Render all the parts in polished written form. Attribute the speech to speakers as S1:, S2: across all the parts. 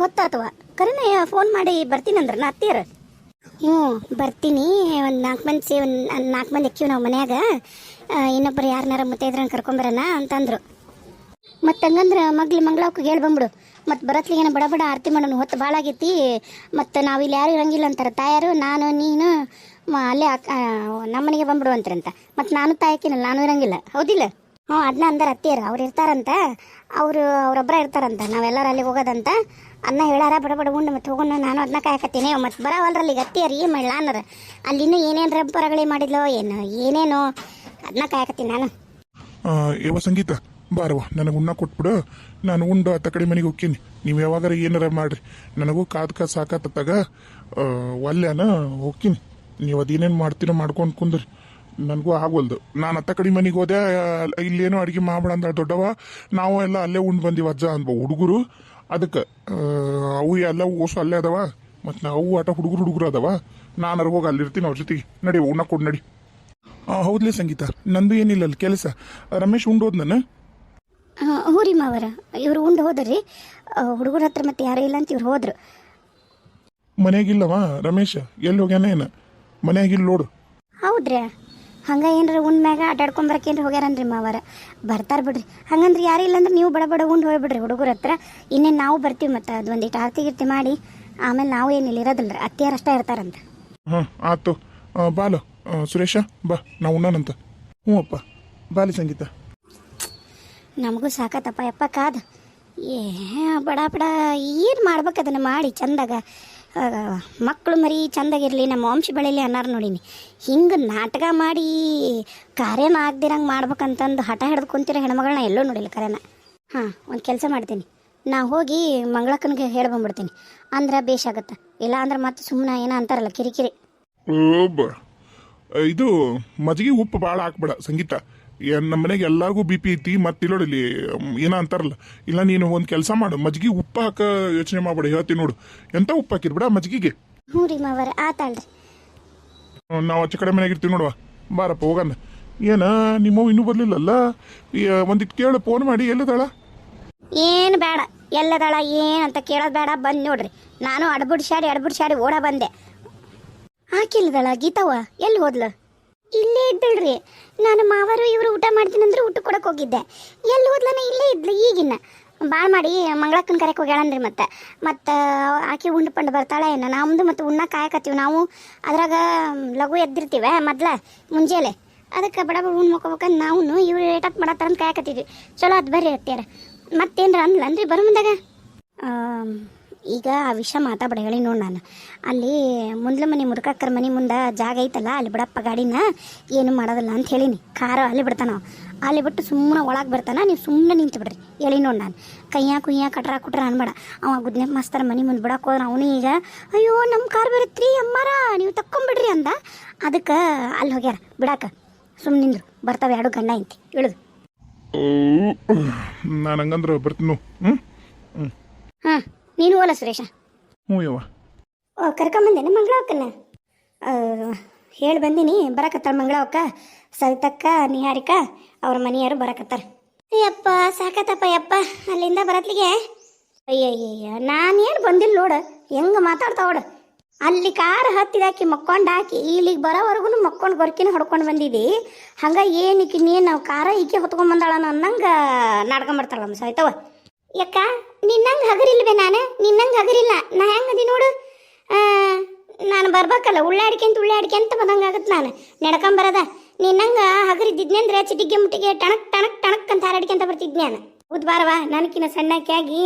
S1: ಹೊತ್ತಾತವ ಕರೆನ phone ಮಾಡಿ ಬರ್ತೀನಂದ್ರ ನಾ ಅತ್ತೀರ. ಹ್ಞೂ ಬರ್ತೀನಿ. ಒಂದು 4 ಮಂದಿ ಒಂದು 4 ಮಂದಿ ಅಕ್ಕಿವಿ ನಾವು ಮನ್ಯಾಗ. ಇನ್ನೊಬ್ಬರು ಯಾರನ್ನಾರ ಮುತ್ತೈದ್ರನ್ನ ಕರ್ಕೊಂಬರೋಣ ಅಂತಂದ್ರು. ಮತ್ತು ಹಂಗಂದ್ರೆ ಮಂಗಳಕ್ಕೆ ಹೇಳಿ ಬಂದ್ಬಿಡು. ಮತ್ತು ಬರತ್ಲಿಗೇನ ಬಡ ಬಡ ಆರತಿ ಮಾಡೋಣ, ಹೊತ್ತು ಭಾಳ ಆಗೈತಿ. ಮತ್ತು ನಾವು ಇಲ್ಲಿ ಯಾರು ಇರಂಗಿಲ್ಲ ಅಂತಾರೆ ತಾಯಾರು. ನಾನು ನೀನು ಅಲ್ಲೇ ನಮ್ಮನೆಗೆ ಬಂದ್ಬಿಡು ಅಂತಾರಂತ. ಮತ್ತು ನಾನು ತಾಯಕಿನಲ್ಲ, ನಾನು ಇರಂಗಿಲ್ಲ, ಹೌದಿಲ್ಲ? ಹ್ಞೂ ಅದನ್ನ ಅಂದಾರ ಅತ್ತಿಯರು. ಅವ್ರು ಇರ್ತಾರಂತ, ಅವರೊಬ್ಬರ ಇರ್ತಾರಂತ, ನಾವೆಲ್ಲರೂ ಅಲ್ಲಿಗೆ ಹೋಗೋದಂತ. ಅದನ್ನ ಹೇಳಾರ ಬಡ ಬಡ ಉಂಡು ಮತ್ತು ಹೋಗೋಣ. ನಾನು ಅದನ್ನ ಕಾಯಕತ್ತೀನಿ. ಮತ್ತು ಬರೋವಲ್ರಲ್ಲಿ ಈಗ ಅತ್ತಿಯರು ಏನು ಮಾಡಲ ಅನ್ನೋರು. ಅಲ್ಲಿನ್ನೂ ಏನೇನು ರಬ್ಬರಗಳೇ ಮಾಡಿದ್ಲೋ ಏನೇನೋ ಅದನ್ನ ಕಾಯಕತ್ತೀನಿ ನಾನು.
S2: ಯಾವ ಸಂಗೀತ ಬಾರವ, ನನಗೆ ಉಣ್ಣ ಕೊಟ್ಬಿಡು. ನಾನು ಉಂಡು ಅತ್ತ ಕಡೆ ಮನೆಗೆ ಹೋಗ್ತೀನಿ. ನೀವು ಯಾವಾಗಾರ ಏನಾರ ಮಾಡ್ರಿ, ನನಗೂ ಕಾದ್ ಸಾಕತ್ತಾಗ ಒಲ್ಲೆನ ಹೋಗ್ತೀನಿ. ನೀವು ಅದೇನೇನು ಮಾಡ್ತೀರೋ ಮಾಡ್ಕೊಂಡು ಕುಂದ್ರಿ, ನನಗೂ ಆಗೋಲ್ದು. ನಾನು ಅತ್ತ ಕಡೆ ಮನೆಗೆ ಹೋದೆ, ಇಲ್ಲೇನೋ ಅಡುಗೆ ಮಾಡ್ಬೇಡ ಅಂದ ದೊಡ್ಡವ. ನಾವು ಎಲ್ಲ ಅಲ್ಲೇ ಉಂಡು ಬಂದೀವಿ ಅಜ್ಜ ಅನ್ಬ ಹುಡುಗರು. ಅದಕ್ಕೆ ಅವು ಎಲ್ಲ ಓಸು ಅಲ್ಲೇ ಅದಾವ. ಮತ್ತು ನಾವು ಆಟ ಹುಡುಗರು ಅದಾವ. ನಾನು ಹೋಗಿ ಅಲ್ಲಿರ್ತೀನಿ ಅವ್ರ ಜೊತೆಗೆ. ನಡಿ ಉಣ್ಣ ಕೊಡು ನಡಿ. ಹೌದ್ಲೇ ಸಂಗೀತ, ನಂದು ಏನಿಲ್ಲ ಅಲ್ಲಿ ಕೆಲಸ. ರಮೇಶ್ ಉಂಡೋದ್ ನಾನು.
S1: ಹ್ಞೂ ರೀ ಮಾವರ, ಇವ್ರು ಉಂಡು ಹೋದ್ರಿ. ಹುಡುಗರ ಹತ್ರ ಮತ್ತೆ ಯಾರೂ ಇಲ್ಲ ಅಂತ ಇವ್ರು ಹೋದ್ರು.
S2: ಮನೆಯಾಗಿಲ್ಲವ ರಮೇಶ, ಎಲ್ಲಿ ಹೋಗ್ಯಾನ ಏನ? ಮನೆಯಾಗಿಲ್ಲ ನೋಡು.
S1: ಹೌದ್ರಿ, ಹಂಗೆ ಏನಾರ ಉಂಡ್ ಮ್ಯಾಗ ಆಟಾಡ್ಕೊಂಬರಕ್ಕೆ ಏನಾರ ಹೋಗ್ಯಾರನ್ರಿ ಮಾವರ. ಬರ್ತಾರೆ ಬಿಡ್ರಿ. ಹಂಗಂದ್ರೆ ಯಾರು ಇಲ್ಲಾಂದ್ರೆ ನೀವು ಬಡ ಬಡ ಉಂಡು ಹೋಗ್ಬಿಡ್ರಿ ಹುಡುಗರ ಹತ್ರ. ಇನ್ನೇನು ನಾವು ಬರ್ತೀವಿ. ಮತ್ತು ಅದು ಒಂದಿಟ್ಟು ಆರ್ತಿ ಮಾಡಿ ಆಮೇಲೆ ನಾವು ಏನಿಲ್ಲ ಇರೋದಿಲ್ಲ ರೀ, ಅತ್ತಿಯಾರು ಅಷ್ಟೇ ಇರ್ತಾರಂತ.
S2: ಹಾಂ ಆಯ್ತು. ಬಾಲು ಸುರೇಶ ಬಾ, ನಾವು ಉಣ್ಣನಂತ. ಹ್ಞೂ ಅಪ್ಪ, ಬಾಲಿ ಸಂಗೀತ.
S1: ನಮಗೂ ಸಾಕತ್ತಪ್ಪ ಯಪ್ಪ ಕಾದು. ಬಡ ಬಡ ಏನು ಮಾಡ್ಬೇಕು ಅದನ್ನು ಮಾಡಿ ಚಂದಾಗ. ಮಕ್ಕಳು ಮರಿ ಚಂದಾಗಿರಲಿ, ನಮ್ಮ ವಂಶ ಬೆಳೀಲಿ ಅನ್ನಾರು ನೋಡೀನಿ. ಹಿಂಗೆ ನಾಟಕ ಮಾಡಿ ಕಾರ್ಯನ ಆಗ್ದಿರಂಗೆ ಮಾಡ್ಬೇಕಂತಂದು ಹಠ ಹಿಡ್ದು ಕುಂತಿರೋ ಹೆಣ್ಮಗಳನ್ನ ಎಲ್ಲೋ ನೋಡಿಲ್ಲ ಕರೆನ. ಹಾಂ, ಒಂದು ಕೆಲಸ ಮಾಡ್ತೀನಿ. ನಾ ಹೋಗಿ ಮಂಗಳಕ್ಕನಿಗೆ ಹೇಳಿ ಬಂದ್ಬಿಡ್ತೀನಿ. ಅಂದ್ರೆ ಬೇಷಾಗತ್ತೆ. ಇಲ್ಲ ಅಂದ್ರೆ ಮತ್ತೆ ಸುಮ್ಮನೆ ಏನೋ ಅಂತಾರಲ್ಲ ಕಿರಿಕಿರಿ.
S2: ಇದು ಮಜ್ಜಿಗೆ ಉಪ್ಪು ಭಾಳ ಹಾಕ್ಬೇಡ ಸಂಗೀತ. ನಮ್ಮ ಮನೆಗೆ ಎಲ್ಲರಿಗೂ ಬಿ ಪಿ ಐತಿ. ಮತ್ತೆ ಇಲ್ಲೋಡಿಲ್ಲಿ ಏನೋ ಅಂತಾರಲ್ಲ. ಇಲ್ಲ ನೀನು ಒಂದು ಕೆಲಸ ಮಾಡು, ಮಜ್ಜಿಗೆ ಉಪ್ಪು ಹಾಕ ಯೋಚನೆ ಮಾಡ್ಬೇಡ. ಹೇಳ್ತೀನಿ ನೋಡು, ಎಂತ ಉಪ್ಪು ಹಾಕಿರ್ಬೇಡ ಮಜ್ಜಿಗೆಗೆ.
S1: ಹ್ಞೂ ರೀ ಮಾವರ, ಆತಾಳ್ರಿ.
S2: ನಾವು ಆಚೆ ಕಡೆ ಮನೆಗೆ ಇರ್ತೀವಿ ನೋಡುವ. ಬಾರಪ್ಪ ಹೋಗಣ. ಏನ ನಿಮ್ಮವ್ ಇನ್ನೂ ಬರಲಿಲ್ಲಲ್ಲ? ಒಂದಿಟ್ಟು ಕೇಳು, ಫೋನ್ ಮಾಡಿ. ಎಲ್ಲದಾಳ?
S1: ಏನು ಬೇಡ, ಎಲ್ಲದಾಳ ಏನಂತ ಕೇಳೋದು ಬೇಡ. ಬಂದು ನೋಡ್ರಿ, ನಾನು ಅಡ್ಬಿಡ್ಸಾಡಿ ಓಡ ಬಂದೆ. ಹಾಕಿಲ್ಲದಳ ಗೀತವ್ವ ಎಲ್ಲಿ ಹೋದ್ಲು? ಇಲ್ಲೇ ಇದ್ದಳ್ರಿ. ನಾನು ಮಾವರು ಇವರು ಊಟ ಮಾಡ್ತೀನಂದ್ರೆ ಊಟ ಕೊಡಕ್ಕೆ ಹೋಗಿದ್ದೆ. ಎಲ್ಲಿ ಹೋದ್ಲನ? ಇಲ್ಲೇ ಇದ್ಲು ಈಗಿನ. ಭಾಳ ಮಾಡಿ ಮಂಗಳಕ್ಕನ ಕರೆಗೆ ಹೋಗ್ಯಾಳನ್ರಿ. ಮತ್ತು ಆಕೆ ಉಂಡು ಪಂಡು ಬರ್ತಾಳೆ ಏನೋ. ನಮ್ಮದು ಮತ್ತು ಉಣ್ಣ ಕಾಯಕತ್ತೀವಿ ನಾವು. ಅದ್ರಾಗ ಲಘು ಎದ್ದಿರ್ತೀವಿ ಮೊದ್ಲು ಮುಂಜಾನೆ. ಅದಕ್ಕೆ ಬಡ ಬಡ ಉಣ್ಣು ಮಕ್ಕೋಬೇಕಂದು ನಾವು ಇವ್ರು ಏಟತ್ ಮಾಡತ್ತಾರಂತ ಕಾಯಕತ್ತಿದ್ವಿ. ಚಲೋ ಅದು ಬರ್ರಿ ಅತ್ಯಾರ. ಮತ್ತೇನ್ರ ಅಂದ್ಲನ್ರಿ ಬರೋ ಮುಂದಾಗ? ಈಗ ಆ ವಿಷಯ ಮಾತಾಡ ಹೇಳಿ ನೋಡಿ. ನಾನು ಅಲ್ಲಿ ಮುಂದ್ಲ ಮನೆ ಮುದುಕಕ್ಕರ ಮನೆ ಮುಂದೆ ಜಾಗ ಐತಲ್ಲ, ಅಲ್ಲಿ ಬಿಡಪ್ಪ ಗಾಡಿನ, ಏನು ಮಾಡೋದಿಲ್ಲ ಅಂತ ಹೇಳಿನಿ. ಕಾರು ಅಲ್ಲಿ ಬಿಡ್ತಾನ. ಅಲ್ಲಿ ಬಿಟ್ಟು ಸುಮ್ಮನೆ ಒಳಗೆ ಬರ್ತಾನೆ. ನೀವು ಸುಮ್ಮನೆ ನಿಂತು ಬಿಡ್ರಿ ಹೇಳಿ ನೋಡಿ. ನಾನು ಕುಯ್ಯ ಕಟ್ರ ಕುಟ್ರ ಅನ್ಬೇಡ. ಅವ ಗುದ್ನೆ ಮಾಸ್ತರ ಮನೆ ಮುಂದೆ ಬಿಡಕ್ಕೆ ಹೋದ್ರೆ ಅವನು ಈಗ ಅಯ್ಯೋ ನಮ್ಮ ಕಾರ್ ಬರುತ್ತೀ ಅಮ್ಮಾರ ನೀವು ತಕ್ಕೊಂಬಿಡ್ರಿ ಅಂದ. ಅದಕ್ಕೆ ಅಲ್ಲಿ ಹೋಗ್ಯಾರ ಬಿಡಾಕ. ಸುಮ್ಮನೆ ನಿಂದ್ರು, ಬರ್ತಾವೆ ಎರಡು ಗಂಡ ಐತಿ ಇಳಿದು.
S2: ನಾನು ಹಂಗಂದ್ರೆ ಬರ್ತೀನಿ.
S1: ಹಾಂ, ನೀನು ಹೋಲ ಸುರೇಶ.
S2: ಹ್ಞೂ ಯವ್ವ.
S1: ಕರ್ಕೊಂಬಂದೇನೆ ಮಂಗಳವಕ್ಕನ್ನ. ಹೇಳಿ ಬಂದೀನಿ, ಬರಕತ್ತಾಳ ಮಂಗಳವಕ್ಕ. ಸವಿತಕ್ಕ ನಿಹಾರಿಕ ಅವ್ರ ಮನೆಯವರು ಬರಕತ್ತಾರ. ಅಯ್ಯಪ್ಪ ಸಾಕತ್ತಪ್ಪ ಯಪ್ಪ ಅಲ್ಲಿಂದ ಬರತ್ಲಿಗೆ. ಅಯ್ಯಯ್ಯ ನಾನೇನು ಬಂದಿಲ್ಲ ನೋಡು, ಹೆಂಗೆ ಮಾತಾಡ್ತಾವೋಡು. ಅಲ್ಲಿ ಕಾರ್ ಹತ್ತಿದಾಕಿ ಮಕ್ಕೊಂಡು ಹಾಕಿ ಇಲ್ಲಿಗೆ ಬರೋವರೆಗೂ ಮಕ್ಕೊಂಡು ಗೊರ್ಕಿನ ಹೊಡ್ಕೊಂಡು ಬಂದಿದ್ದಿ. ಹಂಗೆ ಏನಕ್ಕೆ ನೀನು ಕಾರ ಈಕೆ ಹೊತ್ಕೊಂಡ್ಬಂದಾಳ ಅನ್ನಂಗೆ ನಾಡ್ಕೊಂಬರ್ತಾಳ ನಮ್ಮ ಸವಿತವ. ಯಾಕ ನಿನ್ನಂಗೆ ಹಗರಿಲ್ವೇ? ನಿನ್ನಂಗೆ ಹಗರಿಲ್ಲ. ನಾ ಹೆಂಗದಿ ನೋಡು. ನಾನು ಬರ್ಬೇಕಲ್ಲ, ಉಳ್ಳಾಡ್ಕೆಂತ ಬಂದಂಗೆ ಆಗತ್ತೆ. ನಾನು ನಡ್ಕೊಂಬರದ ನಿನ್ನಂಗೆ ಹಗರಿದ್ದಿದ್ನೆ ಅಂದ್ರೆ ಚಿಟಿಗೆ ಮುಟ್ಟಿಗೆ ಟಣಕ್ ಟಣಕ್ ಟಣಕ್ ಅಂತ ಹಾರಾಡ್ಕೊಂತ ಬರ್ತಿದ್ದೆ ನಾನು. ಹೌದು ಬಾರವ, ನನಗಿನ್ನ ಸಣ್ಣಕ್ಕಾಗಿ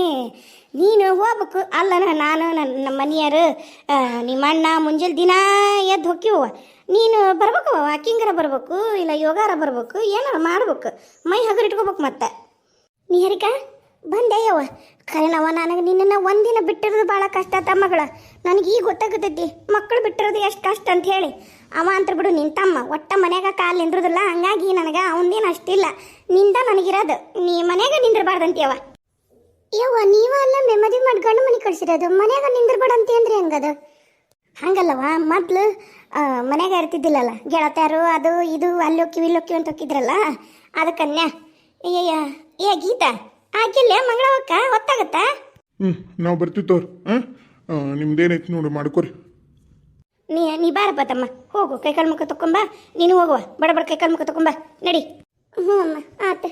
S1: ನೀನು ಹೋಗ್ಬೇಕು. ಅಲ್ಲ ನಾನು ನಮ್ಮ ಮನೆಯವರು ನಿಮ್ಮ ಅಣ್ಣ ಮುಂಜಾನೆ ದಿನ ಎದ್ದು ಹೋಕ್ಕಿವ. ನೀನು ಬರ್ಬೇಕು, ವಾಕಿಂಗರ ಬರ್ಬೇಕು, ಇಲ್ಲ ಯೋಗಾರ ಬರ್ಬೇಕು, ಏನಾರ ಮಾಡ್ಬೇಕು. ಮೈ ಹಗರಿಟ್ಕೋಬೇಕು. ಮತ್ತೆ ನಿಹಾರಿಕಾ ಬಂದೆಯವ್ವ. ಖರೇನವ, ನನಗೆ ನಿನ್ನನ್ನು ಒಂದಿನ ಬಿಟ್ಟಿರೋದು ಭಾಳ ಕಷ್ಟ ತಮ್ಮಗಳ. ನನಗೆ ಈಗ ಗೊತ್ತಾಗುತ್ತೈತಿ ಮಕ್ಕಳು ಬಿಟ್ಟಿರೋದು ಎಷ್ಟು ಕಷ್ಟ ಅಂತ ಹೇಳಿ. ಅವ ಅಂತ ಬಿಡು ನಿನ್ನ ತಮ್ಮ, ಒಟ್ಟ ಮನ್ಯಾಗ ಕಾಲು ನಿಂದ್ರದಿಲ್ಲ. ಹಂಗಾಗಿ ನನಗೆ ಅವನದೇನು ಅಷ್ಟಿಲ್ಲ. ನಿಂದ ನನಗಿರೋದು ನೀ ಮನ್ಯಾಗ ನಿಂದಿರಬಾರ್ದಂತೀಯವ. ಯವ್ವ ನೀವ ಅಲ್ಲ ಮದುವೆ ಮಾಡಿ ಗಂಡು ಮನೆ ಕಳಿಸಿರೋದು, ಮನ್ಯಾಗ ನಿಂದಿರ್ಬೇಡ ಅಂತ ಅಂದ್ರೆ ಹೆಂಗದು? ಹಂಗಲ್ಲವ, ಮೊದ್ಲು ಮನ್ಯಾಗ ಇರ್ತಿದ್ದಿಲ್ಲಲ್ಲ, ಗೆಳತ್ಯಾರು ಅದು ಇದು ಅಲ್ಲೊಕ್ಕಿವಿ ಇಲ್ಲೊಕ್ಕಿವಿ ಅಂತ ಹೋಗಿದ್ರಲ್ಲ, ಅದಕ್ಕನ್ಯ. ಏ ಗೀತಾ ಆಕಿಲ್ಲ ಮಂಗಳವಕ್ಕ ಹೊತ್ತಾಗತ್ತ?
S2: ನಾವು ಬರ್ತೀವಿ ತೋರ್ ಹಾಂ ನಿಮ್ದೇನೈತಿ ನೋಡಿ ಮಾಡ್ಕೊರಿ.
S1: ನೀ ಬಾರಪ್ಪ ತಮ್ಮ, ಹೋಗು ಕೈಕಾಲು ಮುಖ ತಕೊಂಬ. ನೀನು ಹೋಗುವ, ಬಡ ಬಡ ಕೈಕಾಲು ಮುಖ ತಕೊಂಬ, ನಡಿ. ಹ್ಞೂ ಅಮ್ಮ ಆತ.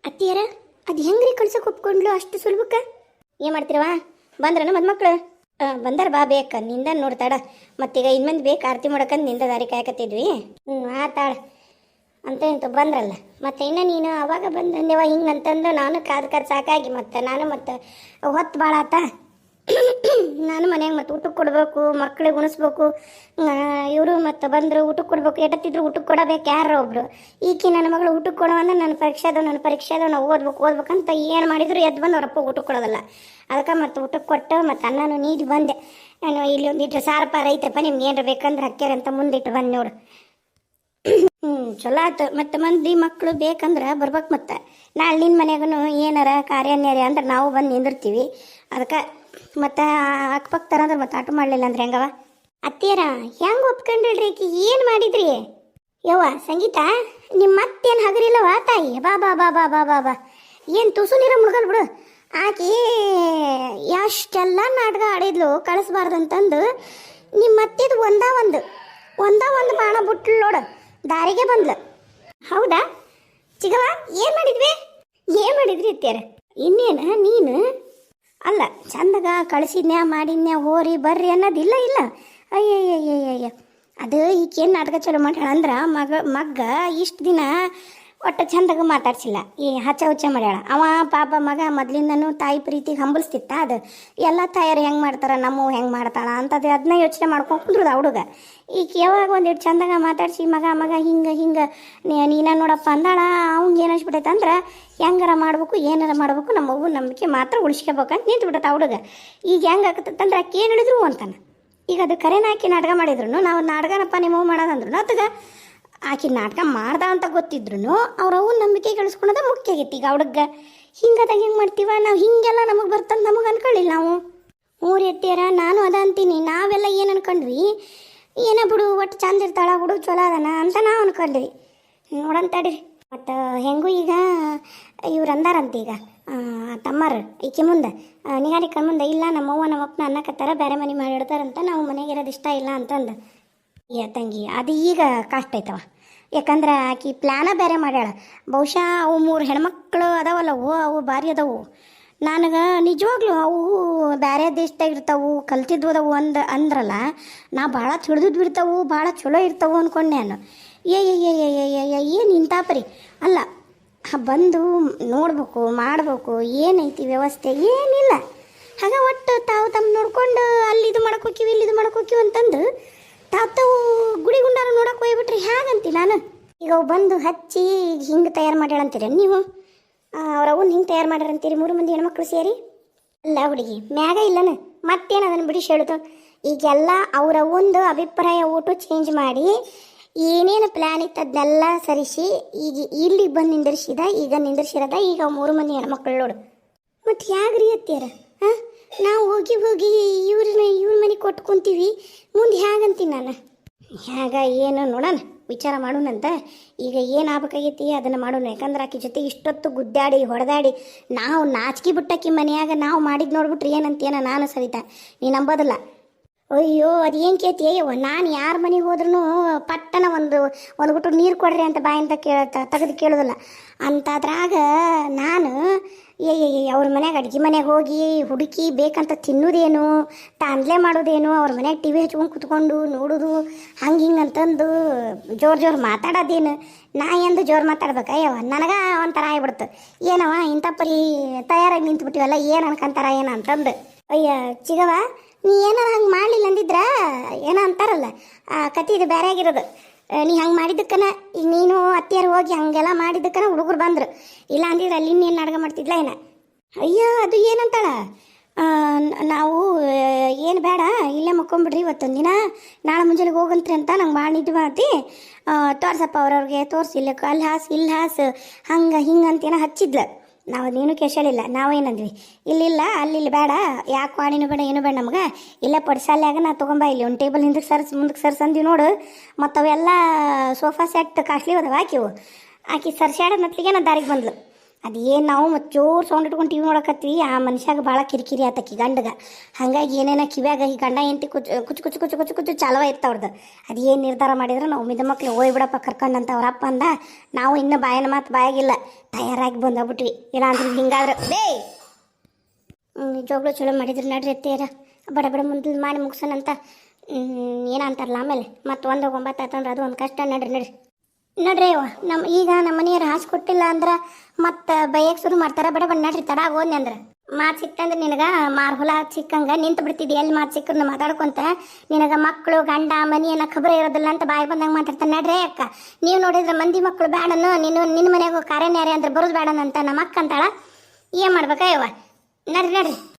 S1: ಅತ್ತಿಯರ ಅದು ಹೆಂಗ್ರಿ ಕಳ್ಸಕ್ಕೆ ಒಪ್ಕೊಂಡ್ಲು ಅಷ್ಟು ಸುಲಭಕ್ಕೆ? ಏನು ಮಾಡ್ತೀರವ? ಬಂದ್ರನ ಮದ್ಮಕ್ಳು? ಬಂದಾರ ಬಾ, ಬೇಕ ನಿಂದ ನೋಡ್ತಾಡ. ಮತ್ತೀಗ ಇನ್ನೊಂದು ಬೇಕು ಆರತಿ ಮಾಡಕಂದು ನಿಂದ ದಾರಿ ಕಾಯಕತ್ತಿದ್ವಿ. ಆತಾಳ ಅಂತ ಇಂತ ಬಂದ್ರಲ್ಲ. ಮತ್ತೆ ಇನ್ನು ನೀನು ಅವಾಗ ಬಂದಂದೇವ ಹಿಂಗಂತಂದು ನಾನು ಕಾದು ಸಾಕಾಗಿ ಮತ್ತೆ ಹೊತ್ತು ಭಾಳ ಆತ. ನಾನು ಮನ್ಯಾಗ ಮತ್ತೆ ಊಟಕ್ಕೆ ಕೊಡಬೇಕು, ಮಕ್ಳಿಗೆ ಉಣಿಸ್ಬೇಕು. ಇವರು ಮತ್ತೆ ಬಂದರು ಊಟಕ್ಕೆ ಕೊಡ್ಬೇಕು. ಎಟ್ಟತ್ತಿದ್ರು ಊಟಕ್ಕೆ ಕೊಡಬೇಕು ಯಾರೋ ಒಬ್ರು. ಈಕಿ ನನ್ನ ಮಗಳು ಊಟಕ್ಕೆ ಕೊಡೋ ಅಂದ್ರೆ ನನ್ನ ಪರೀಕ್ಷೆ ಅದ ನಾವು ಓದ್ಬೇಕಂತ ಏನು ಮಾಡಿದ್ರು ಎದ್ದು ಬಂದು ಅವರಪ್ಪ ಊಟಕ್ಕೆ ಕೊಡೋದಲ್ಲ. ಅದಕ್ಕೆ ಮತ್ತೆ ಊಟಕ್ಕೆ ಕೊಟ್ಟು ಮತ್ತೆ ಅನ್ನನು ನೀಡಿ ಬಂದೆ. ನಾನು ಇಲ್ಲಿ ಒಂದಿಟ್ಟು ಸಾರಪ್ಪ ರೈತಪ್ಪ ನಿಮ್ಗೆ ಏನಾರ ಬೇಕಂದ್ರೆ ಹಾಕ್ಯಾರ ಅಂತ ಮುಂದಿಟ್ಟು ಬಂದು ನೋಡು. ಚಲೋ ಆಯ್ತು. ಮತ್ತೆ ಮಂದಿ ಮಕ್ಕಳು ಬೇಕಂದ್ರೆ ಬರ್ಬೇಕು. ಮತ್ತೆ ನಾಳೆ ನಿನ್ನ ಮನೆಗೂ ಏನಾರ ಕಾರ್ಯನ್ಯಾರ ಅಂದ್ರೆ ನಾವು ಬಂದು ನಿಂದಿರ್ತೀವಿ. ಅದಕ್ಕೆ ಮತ್ತೆ ಅಕ್ಕಪಕ್ಕ ಅಂದ್ರೆ ಮತ್ತೆ ಆಟ ಮಾಡಲಿಲ್ಲ ಅಂದ್ರೆ ಹೆಂಗವ? ಅತ್ತಿಯರ ಹೆಂಗೆ ಒಪ್ಕೊಂಡ್ರಿ? ಈಕಿ ಏನು ಮಾಡಿದ್ರಿ? ಯವ್ವ ಸಂಗೀತ, ನಿಮ್ಮ ಮತ್ತೇನು ಹಗರಿಲ್ಲವ ತಾಯಿ? ಬಾ ಬಾ ಬಾ ಬಾ ಬಾ ಬಾ ಬಾ ಏನು ತುಸು ನೀರ ಮುಳುಗಲ್ ಬಿಡು. ಆಕಿ ಎಷ್ಟೆಲ್ಲ ನಾಟಕ ಆಡಿದ್ಲು ಕಳಿಸ್ಬಾರ್ದಂತಂದು. ನಿಮ್ಮ ಮತ್ತಿದು ಒಂದ ಬಾಣ ಬಿಟ್ಲು ನೋಡು, ದಾರಿಗೆ ಬಂದ್ಲು. ಹೌದಾ ಚಿಗವ? ಏನು ಮಾಡಿದ್ರಿ ಅತ್ತಿಯರ? ಇನ್ನೇನು ನೀನು ಅಲ್ಲ ಚಂದಾಗ ಕಳಿಸಿದ್ನ್ಯಾ ಮಾಡಿದ್ನ್ಯಾ ಹೋರಿ ಬರ್ರಿ ಅನ್ನೋದಿಲ್ಲ. ಅಯ್ಯಯ್ಯಯ್ಯಯ್ಯ, ಅದು ಈಕೇನು ನಾಟಕ ಚಲೋ ಮಾಡ್ಯಾಳ ಅಂದ್ರೆ ಮಗ್ಗ ಇಷ್ಟು ದಿನ ಒಟ್ಟು ಚಂದಾಗ ಮಾತಾಡ್ಸಿಲ್ಲ, ಈ ಹುಚ್ಚ ಮಾಡ್ಯಾಳ. ಅವ ಪಾಪ ಮಗ ಮೊದ್ಲಿಂದನೂ ತಾಯಿ ಪ್ರೀತಿಗೆ ಹಂಬಲಿಸ್ತಿತ್ತ. ಅದು ಎಲ್ಲ ತಾಯರು ಹೆಂಗೆ ಮಾಡ್ತಾರ, ನಮ್ಮ ಹೆಂಗೆ ಮಾಡ್ತಾಳ ಅಂತದ್ದು ಅದನ್ನ ಯೋಚನೆ ಮಾಡ್ಕೊಂಡು ಕುಂದ್ರದ ಹುಡುಗ. ಈಗ ಯಾವಾಗ ಒಂದಿಟ್ಟು ಚಂದಾಗ ಮಾತಾಡ್ಸಿ ಮಗ ಹಿಂಗೆ ನೀನ ನೋಡಪ್ಪ ಅಂದಾಳ. ಅವ್ನಿಗೆ ಏನು ಅನ್ಸ್ಬಿಟ್ಟೈತೆ ಅಂದ್ರೆ ಹೆಂಗಾರ ಮಾಡ್ಬೇಕು, ಏನಾರ ಮಾಡ್ಬೇಕು, ನಮ್ಮ ಮಗು ನಂಬಿಕೆ ಮಾತ್ರ ಉಳಿಸ್ಕೋಬೇಕಂತ ನಿಂತು ಬಿಡತ್ತ ಹುಡುಗ. ಈಗ ಹೆಂಗೆ ಆಗ್ತದಂದ್ರೆ ಆಕೆ ಏನು ಹೇಳಿದ್ರು ಅಂತಾನೆ. ಈಗ ಅದು ಕರೆನ ಆಕಿ ನಾಟಕ ಮಾಡಿದ್ರು, ನಾವು ನಾಟಕನಪ್ಪ ನಿಮ್ಮ ಮಾಡೋದಂದ್ರು ಅತ್ತಗ ಆಕಿ ನಾಟಕ ಮಾಡ್ದ ಅಂತ ಗೊತ್ತಿದ್ರು ಅವ್ರವು ನಂಬಿಕೆ ಗಳಿಸ್ಕೊಳೋದ ಮುಖ್ಯ ಆಗೈತಿ. ಈಗ ಹುಡುಗ ಹಿಂಗದಾಗ ಹೆಂಗೆ ಮಾಡ್ತೀವ ನಾವು? ಹಿಂಗೆಲ್ಲ ನಮಗೆ ಬರ್ತಂದು ನಮಗೆ ಅನ್ಕೊಳ್ಳಿಲ್ಲ ನಾವು. ಊರು ಎತ್ತಿಯರ ನಾನು ಅದ ಅಂತೀನಿ. ನಾವೆಲ್ಲ ಏನು ಅನ್ಕೊಂಡ್ವಿ, ಏನ ಬಿಡು ಒಟ್ಟು ಚಂದ ಇರ್ತಾಳ ಹುಡುಗ ಚಲೋ ಅದನ ಅಂತ ನಾವು ಅನ್ಕೊಂಡ್ವಿ. ನೋಡಂತಡ್ರಿ ಮತ್ತು ಹೆಂಗೂ ಈಗ ಇವ್ರು ಅಂದಾರಂತ. ಈಗ ತಮ್ಮರು ಈಕೆ ಮುಂದೆ ನಿಹಾರಿಕ ಮುಂದೆ ಇಲ್ಲ ನಮ್ಮವ್ವ ನಮ್ಮಪ್ಪನ ಅನ್ನಕತ್ತಾರ ಬೇರೆ ಮನೆ ಮಾಡಿಡ್ತಾರಂತ, ನಾವು ಮನೆಗೆ ಇರೋದು ಇಷ್ಟ ಇಲ್ಲ ಅಂತಂದು. ತಂಗಿ ಅದು ಈಗ ಕಷ್ಟ ಐತವ. ಯಾಕಂದ್ರೆ ಆಕಿ ಪ್ಲ್ಯಾನ ಬೇರೆ ಮಾಡ್ಯಾಳ. ಬಹುಶಃ ಅವು 3 ಹೆಣ್ಮಕ್ಳು ಅದಾವಲ್ಲವು, ಅವು ಭಾರಿ ಅದಾವು. ನನಗೆ ನಿಜವಾಗ್ಲೂ ಅವು ಬೇರೆ ದೇಶದಾಗ ಇರ್ತಾವು, ಕಲ್ತಿದ್ವದವು ಅಂದ್ರಲ್ಲ, ನಾ ಭಾಳ ತಿಳಿದಿರ್ತಾವು, ಭಾಳ ಚಲೋ ಇರ್ತಾವು ಅಂದ್ಕೊಂಡೆ ನಾನು. ಏನು ಇಂಥ ಪರಿ ಅಲ್ಲ, ಬಂದು ನೋಡ್ಬೇಕು ಮಾಡಬೇಕು, ಏನೈತಿ ವ್ಯವಸ್ಥೆ ಏನಿಲ್ಲ. ಆಗ ಒಟ್ಟು ತಾವು ತಮ್ಮ ನೋಡ್ಕೊಂಡು ಅಲ್ಲಿ ಇದು ಮಾಡಕ್ಕೆ ಹೋಗ್ತೀವಿ ಇಲ್ಲಿ ಇದು ಮಾಡಕ್ಕೆ ಹೋಗ್ತೀವಿ ಅಂತಂದು ತಾವು ಗುಡಿ ಗುಂಡಾರ ನೋಡಕ್ಕೆ ಹೋಗ್ಬಿಟ್ರಿ ಹೇಗಂತಿ ನಾನು. ಈಗ ಅವು ಬಂದು ಹಚ್ಚಿ ಹಿಂಗೆ ತಯಾರು ಮಾಡ್ಯಾಳಂತೀರ ನೀವು? ಅವ್ರವ್ನ ಹಿಂಗೆ ತಯಾರು ಮಾಡ್ಯಾರಂತೀರಿ 3 ಮಂದಿ ಹೆಣ್ಮಕ್ಳು ಸೇರಿ? ಅಲ್ಲ ಹುಡುಗಿ ಮ್ಯಾಗ ಇಲ್ಲನ ಮತ್ತೇನು ಅದನ್ನು ಬಿಡಿಸಿ ಹೇಳುದು. ಈಗೆಲ್ಲ ಅವ್ರವ್ವಂದು ಅಭಿಪ್ರಾಯ ಊಟ ಚೇಂಜ್ ಮಾಡಿ ಏನೇನು ಪ್ಲ್ಯಾನ್ ಇತ್ತು ಅದನ್ನೆಲ್ಲ ಸರಿಸಿ ಈಗ ಇಲ್ಲಿಗೆ ಬಂದು ನಿಂದಿರ್ಸಿರೋದ ಈಗ 3 ಮಂದಿ ಹೆಣ್ಮಕ್ಳು ನೋಡು. ಮತ್ತು ಯಾಗ್ರಿ ಅತ್ತಿಯರ? ಹಾಂ ನಾವು ಹೋಗಿ ಇವ್ರ ಮನೆಗೆ ಕೊಟ್ಕೊಂತೀವಿ ಮುಂದೆ ಹೇಗಂತೀನಿ ನಾನು? ಹೇಗ ಏನು ನೋಡೋಣ, ವಿಚಾರ ಮಾಡೋಣಂತ. ಈಗ ಏನು ಆಗ್ಬೇಕಾಗೈತಿ ಅದನ್ನು ಮಾಡೋಣ. ಯಾಕಂದ್ರೆ ಆಕಿ ಜೊತೆ ಇಷ್ಟೊತ್ತು ಗುದ್ದಾಡಿ ಹೊಡೆದಾಡಿ ನಾವು ನಾಚಿಕೆ ಬಿಟ್ಟಾಕಿ ಮನೆಯಾಗ ನಾವು ಮಾಡಿದ್ದು ನೋಡ್ಬಿಟ್ರಿ ಏನಂತೀನ ನಾನು ಸರಿತಾ ನೀ ನಂಬೋದಿಲ್ಲ. ಅಯ್ಯೋ ಅದು ಏನು ಕೇಳ್ತಿ ಅಯ್ಯವ, ನಾನು ಯಾರ ಮನೆಗೆ ಹೋದ್ರೂ ಪಟ್ಟನ ಒಂದು ಗುಟ್ಟು ನೀರು ಕೊಡ್ರಿ ಅಂತ ಬಾಯಿಂದ ತೆಗೆದು ಕೇಳೋದಿಲ್ಲ. ಅಂತಾದ್ರಾಗ ನಾನು ಅವ್ರ ಮನ್ಯಾಗ ಅಡ್ಗೆ ಮನೆಗೆ ಹೋಗಿ ಹುಡುಕಿ ಬೇಕಂತ ತಿನ್ನೋದೇನು ತಾಂದ್ಲೆ ಮಾಡೋದೇನು, ಅವ್ರ ಮನ್ಯಾಗ ಟಿ ವಿ ಹಚ್ಕೊಂಡು ಕುತ್ಕೊಂಡು ನೋಡೋದು ಹಿಂಗೆ ಅಂತಂದು ಜೋರು ಮಾತಾಡೋದೇನು. ನಾ ಎಂದು ಜೋರು ಮಾತಾಡ್ಬೇಕು ಅಯ್ಯವ ನನಗೆ ಒಂಥರ ಆಗ್ಬಿಡ್ತು. ಏನವ ಇಂಥ ಪರಿ ತಯಾರಾಗಿ ನಿಂತ್ಬಿಟ್ಟಿವಲ್ಲ ಏನು ಅನ್ಕೊಂತಾರ ಏನೋ ಅಂತಂದು. ಅಯ್ಯ ಚಿಗವ ನೀ ಏನಾರ ಹಂಗೆ ಮಾಡಲಿಲ್ಲ ಅಂದಿದ್ರ ಏನೋ ಅಂತಾರಲ್ಲ ಆ ಕತೆ ಇದು ಬೇರೆ ಆಗಿರೋದು. ನೀ ಹಂಗೆ ಮಾಡಿದ್ದಕ್ಕನ ಈಗ ನೀನು ಅತ್ತಿಯರು ಹೋಗಿ ಹಾಗೆಲ್ಲ ಮಾಡಿದ್ದಕ್ಕನ ಹುಡುಗರು ಬಂದರು. ಇಲ್ಲ ಅಂದಿದ್ರೆ ಅಲ್ಲಿ ಇನ್ನೇನು ನಾಟಕ ಮಾಡ್ತಿದ್ಲ ಏನ? ಅಯ್ಯೋ ಅದು ಏನಂತಾಳ, ನಾವು ಏನು ಬೇಡ ಇಲ್ಲೇ ಮಕ್ಕೊಂಬಿಡ್ರಿ ಇವತ್ತೊಂದು ದಿನ, ನಾಳೆ ಮುಂಜಾನೆ ಹೋಗಂತ್ರಿ ಅಂತ ನಂಗೆ ಭಾಳ ನಿದ್ದೆ ಮಾಡ್ತಿ, ತೋರ್ಸಪ್ಪ ಅವ್ರವ್ರಿಗೆ ತೋರಿಸಿ ಇಲ್ಲ ಅಲ್ಲಿ ಹಾಸು ಇಲ್ಲಿ ಹಾಸು ಹಂಗೆ ಹಿಂಗೆ ಅಂತೇನೋ ಹಚ್ಚಿದ್ಲು. ನಾವು ಅದೇನು ಕೇಳಿಲ್ಲ. ನಾವೇನಂದ್ವಿ ಇಲ್ಲಿಲ್ಲ ಅಲ್ಲಿ ಬೇಡ, ಯಾಕೆ ವಾಣಿನೂ ಬೇಡ ಏನು ಬೇಡ ನಮ್ಗೆ, ಇಲ್ಲೇ ಪಡ್ಸಾಲ್ಯಾಗ ನಾ ತೊಗೊಂಬ ಇಲ್ಲಿ ಒಂದು ಟೇಬಲ್ ಹಿಂದಕ್ಕೆ ಸರ್ಸ್ ಅಂದ್ವಿ ನೋಡು. ಮತ್ತು ಅವೆಲ್ಲ ಸೋಫಾ ಸೆಟ್ ಕಾಸ್ಟ್ಲಿ ಅದಾವ ಆಕಿವು. ಆಕಿ ಸರ್ಸ್ಯಾಡ ನತ್ಲಿಗೆ ನಾ ದಾರಿಗೆ ಬಂದ್ಲು. ಅದೇನು ನಾವು ಮತ್ತೆ ಜೋರು ಸೌಂಡ್ ಇಟ್ಕೊಂಡು ಟಿವಿ ನೋಡಕತ್ವಿ ಆ ಮನುಷ್ಯಾಗ ಭಾಳ ಕಿರಿಕಿರಿ ಆತಕಿ ಗಂಡಗ ಹಾಗಾಗಿ ಏನೇನ ಕಿವ್ಯಾಗ ಈ ಗಂಡ ಎಂಟಿ ಕುಚ್ಚು ಚಾಲವ ಇರ್ತಾವ್ರದ್ದು ಅದೇನು ನಿರ್ಧಾರ ಮಾಡಿದ್ರೆ ನಾವು ಮಿದ ಮಕ್ಳು ಹೋಗ್ಬಿಡಪ್ಪ ಕರ್ಕೊಂಡಂತ ಅವ್ರ ಅಪ್ಪ ಅಂದ ನಾವು ಇನ್ನೂ ಬಾಯನ ಮಾತು ಬಾಯಾಗಿಲ್ಲ ತಯಾರಾಗಿ ಬಂದೋಗ್ಬಿಟ್ವಿ ಇಲ್ಲ ಅಂದ್ರೆ ಹಿಂಗಾದ್ರೆ ಬೇ ನಿಜವಾಗ್ಲೂ ಚಲೋ ಮಾಡಿದ್ರಿ ನಡ್ರಿ ಎತ್ತೇರ ಬಡ ಬಡ ಮುಂದೆ ಮಾಡಿ ಮುಗಿಸೋಣಂತ ಏನಂತಾರಲ್ಲ ಆಮೇಲೆ ಮತ್ತೆ 1 ಆತಂದ್ರೆ ಅದು ಒಂದು ಕಷ್ಟ ನಡ್ರಿ ಅವ್ವ ಈಗ ನಮ್ಮ ಮನೆಯವ್ರು ಹಾಸು ಕೊಟ್ಟಿಲ್ಲ ಅಂದ್ರೆ ಮತ್ತೆ ಬೈಯಕ್ಕೆ ಶುರು ಮಾಡ್ತಾರೆ ಬಡ ಬಡ ನಡ್ರಿ ತಡ ಆಗೋದ್ನಿ ಅಂದ್ರೆ ಮಾತು ಸಿಕ್ತಂದ್ರೆ ನಿನಗೆ ಹೊಲ ಸಿಕ್ಕಂಗೆ ನಿಂತು ಬಿಡ್ತಿದ್ದಿ ಎಲ್ಲಿ ಮಾತು ಸಿಕ್ಕರು ಮಾತಾಡ್ಕೊಂತ ನಿನಗೆ ಮಕ್ಕಳು ಗಂಡ ಮನಿ ಏನೋ ಖಬರ ಇರೋದಿಲ್ಲ ಅಂತ ಬಾಯಿ ಬಂದಂಗೆ ಮಾತಾಡ್ತಾನೆ ನಡ್ರಿ ಅಕ್ಕ ನೀವು ನೋಡಿದ್ರೆ ಮಂದಿ ಮಕ್ಕಳು ಬೇಡನು ನಿನ್ನ ಮನೆಯಾಗ ಕಾರ್ಯನ್ಯಾರೆ ಅಂದ್ರೆ ಬರೋದು ಬೇಡನಂತ ನಮ್ಮ ಅಕ್ಕ ಅಂತಾಳ ಏನು ಮಾಡ್ಬೇಕಾ ಯವ್ವ ನಡ್ರಿ